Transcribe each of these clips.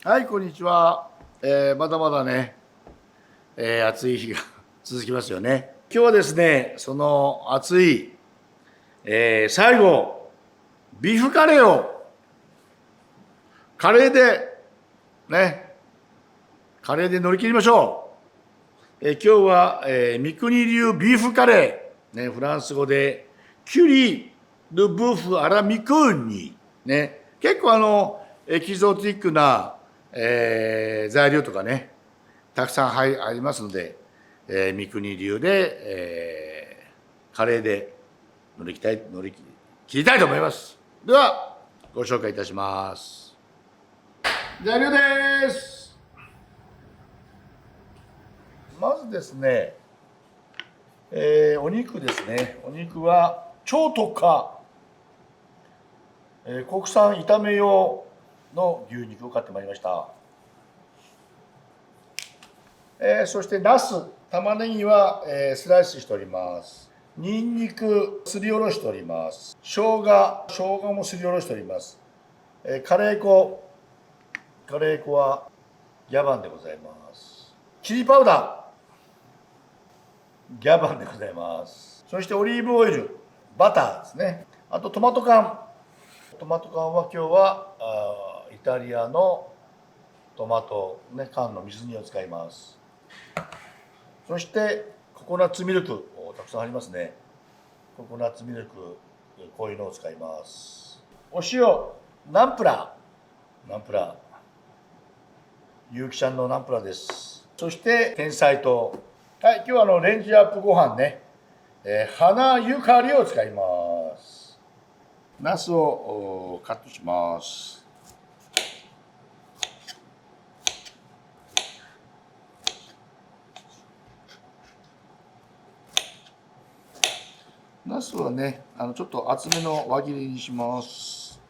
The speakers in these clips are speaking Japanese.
はい、こんにちは。まだまだね、暑い日が続きますよね。今日はですね、その暑い、最後、ビーフカレーを、カレーで、ね、カレーで乗り切りましょう。今日は、三国流ビーフカレー、ね、フランス語で、キュリ・ドゥ・ブーフ・アラ・ミクーニ、ね、結構エキゾティックな、材料とかね、たくさんありますので、三国流で、カレーで乗り切りたいと思います。ではご紹介いたします。材料です。まずですね、お肉ですね。お肉は超特価、国産炒め用の牛肉を買ってまいりました。そしてナス、玉ねぎは、スライスしております。ニンニクすりおろしております。生姜もすりおろしております。カレー粉はギャバンでございます。チリパウダー、ギャバンでございます。そしてオリーブオイル、バターですね。あとトマト缶は今日はイタリアのトマト、ね、缶の水煮を使います。そしてココナッツミルク、たくさんありますね。ココナッツミルク、こういうのを使います。お塩、ナンプラー、有機ちゃんのナンプラーです。そして天才糖。はい、今日はレンジアップご飯ね、花ゆかりを使います。ナスをカットします。ナスはね、ちょっと厚めの輪切りにします。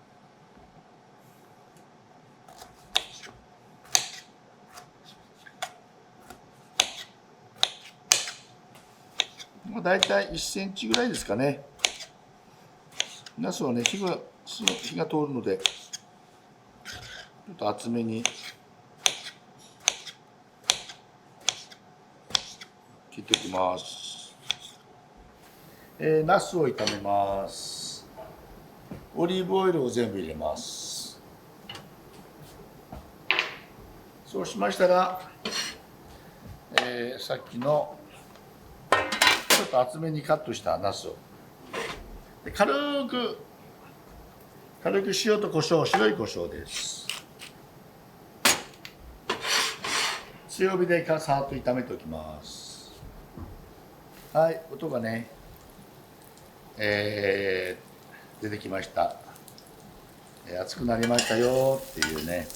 だいたい1センチぐらいですかね。ナスはね、火が通るので、ちょっと厚めに切っておきます。ナスを炒めます。オリーブオイルを全部入れます。そうしましたら、さっきのちょっと厚めにカットしたナスをで軽く塩と胡椒、白い胡椒です。強火でさっと炒めておきます。はい、音がね、出てきました。熱くなりましたよっていうね。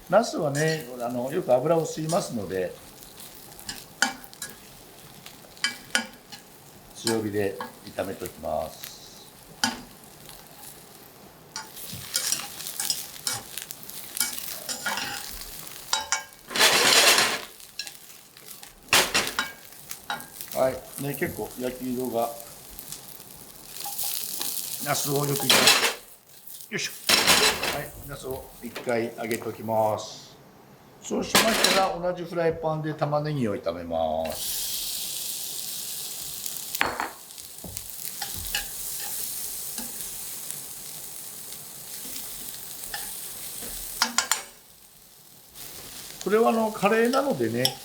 ナスはね、よく油を吸いますので、強火で炒めておきます。はい、ね、結構焼き色が、ナスをよく炒めて、よいしょ。はい、ナスを一回揚げておきます。そうしましたら、同じフライパンで玉ねぎを炒めます。これはカレーなのでね、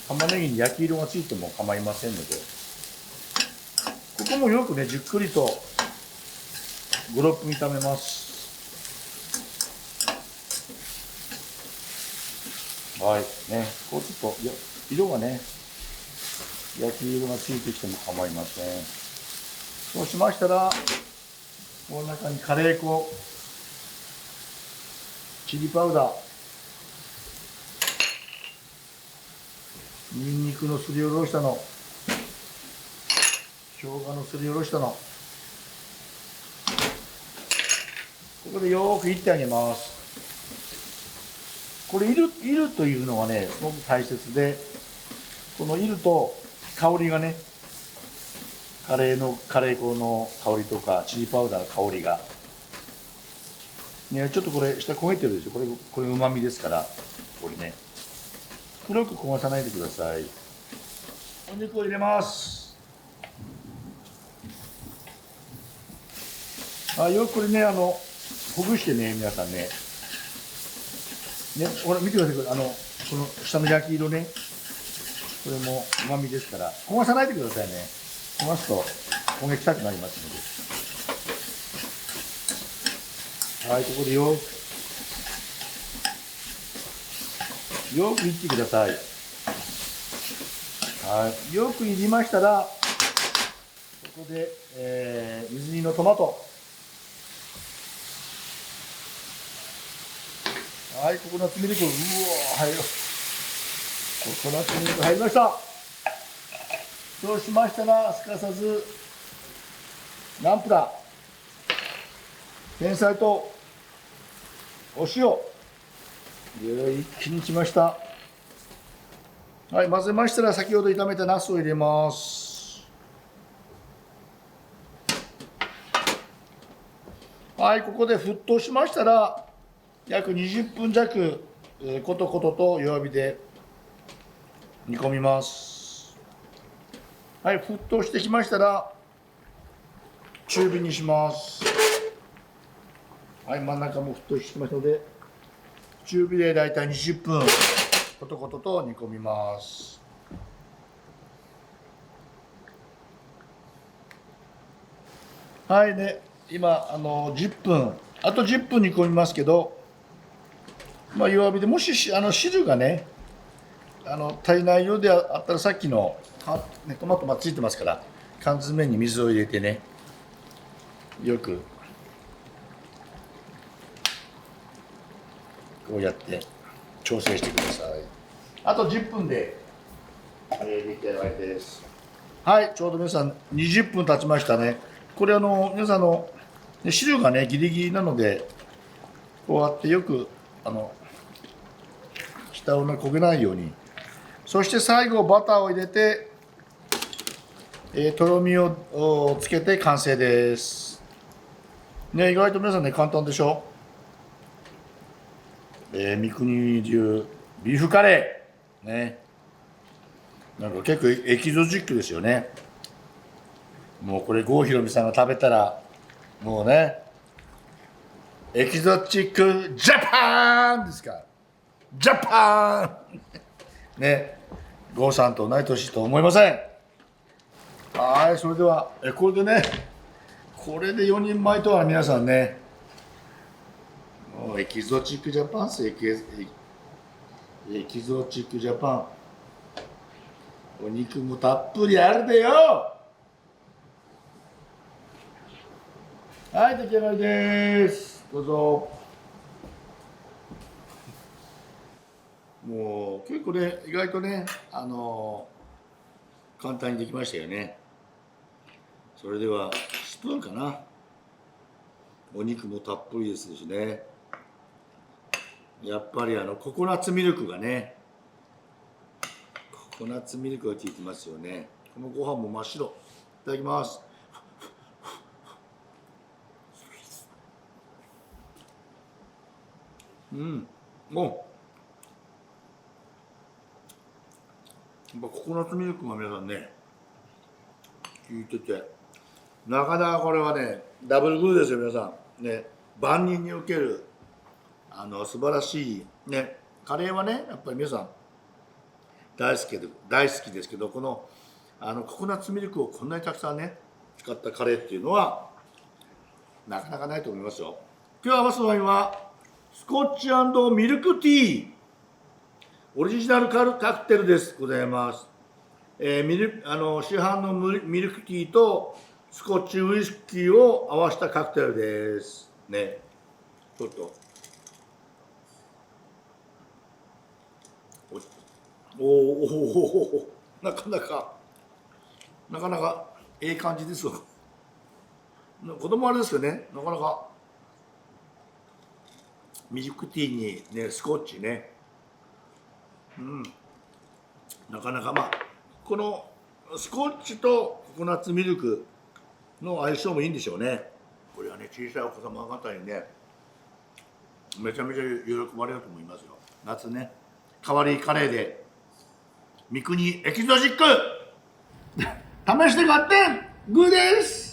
玉ねぎに焼き色がついても構いませんので、ここもよくね、じっくりと5、6分炒めます。はい、ね、こうちょっと色がね、焼き色がついてきても構いません。そうしましたら、この中にカレー粉、チリパウダー、ニンニクのすりおろしたの、生姜のすりおろしたの、ここでよーく炒ってあげます。これいるというのはね、すごく大切で、このいると香りがね、カレー粉の香りとかチリパウダーの香りがね、ちょっとこれ下焦げてるでしょ。これうまみですから、これね黒く焦がさないでください。お肉を入れます。よくこれねほぐしてね、皆さんね。ほら見てください、この下の焼き色ね、これもうまみですから焦がさないでくださいね。焦がすと焦げ臭くなりますので。はい、ここでよくいってください。はい、よくいりましたら、ここで、水煮のトマト。はい、ココナッツミルク、はい、ココナッツミルク入りました。そうしましたら、すかさずナンプラー、天菜とお塩、一気にきました。はい、混ぜましたら、先ほど炒めたナスを入れます。はい、ここで沸騰しましたら、約20分弱、コトコトと弱火で煮込みます。はい、沸騰してきましたら、中火にします。はい、真ん中も沸騰してきましたので、中火でだいたい20分、コトコトと煮込みます。はいね、今10分、あと10分煮込みますけど、弱火で、もし汁がね足りないようであったら、さっきのトマトもついてますから、缶詰に水を入れてね、よくこうやって調整してください。あと10分で、出来上がりです。はい、ちょうど皆さん20分経ちましたね。これ皆さん汁がねギリギリなので、こうやってよく下を焦げないように。そして最後バターを入れて、とろみをつけて完成です。ね、意外と皆さんね簡単でしょ。三国流ビーフカレーね、なんか結構エキゾチックですよね。もうこれ郷ひろみさんが食べたら、もうねエキゾチックジャパンですか。ジャパンね、郷さんと同い年と思いません。はい、それではこれでね、これで4人前とは皆さんね、もうエキゾチックジャパンです。エキゾチックジャパン。お肉もたっぷりあるでよ。はい、出来上がりです。どうぞ。もう結構ね、意外とね、簡単にできましたよね。それではスプーンかな。お肉もたっぷりですしね。やっぱりココナッツミルクがね、ココナッツミルクが効いてますよね。このご飯も真っ白。いただきます。もうやっぱココナッツミルクが皆さんね効いてて、なかなかこれはねダブルグーですよ皆さんね。万人における素晴らしいねカレーはね、やっぱり皆さん大好きですけど、このココナッツミルクをこんなにたくさんね使ったカレーっていうのはなかなかないと思いますよ。今日合わせるワインはスコッチ&ミルクティーオリジナルカクテルですございます。市販のミルクティーとスコッチウイスキーを合わせたカクテルですね。ちょっとおなかなかいい感じですよ。子供あれですよね、なかなかミルクティーにねスコッチね、なかなかこのスコッチとココナッツミルクの相性もいいんでしょうね。これはね小さいお子様方にねめちゃめちゃ喜ばれると思いますよ。夏ね、変わりカレーで三国エキゾチック試して買ってグーです。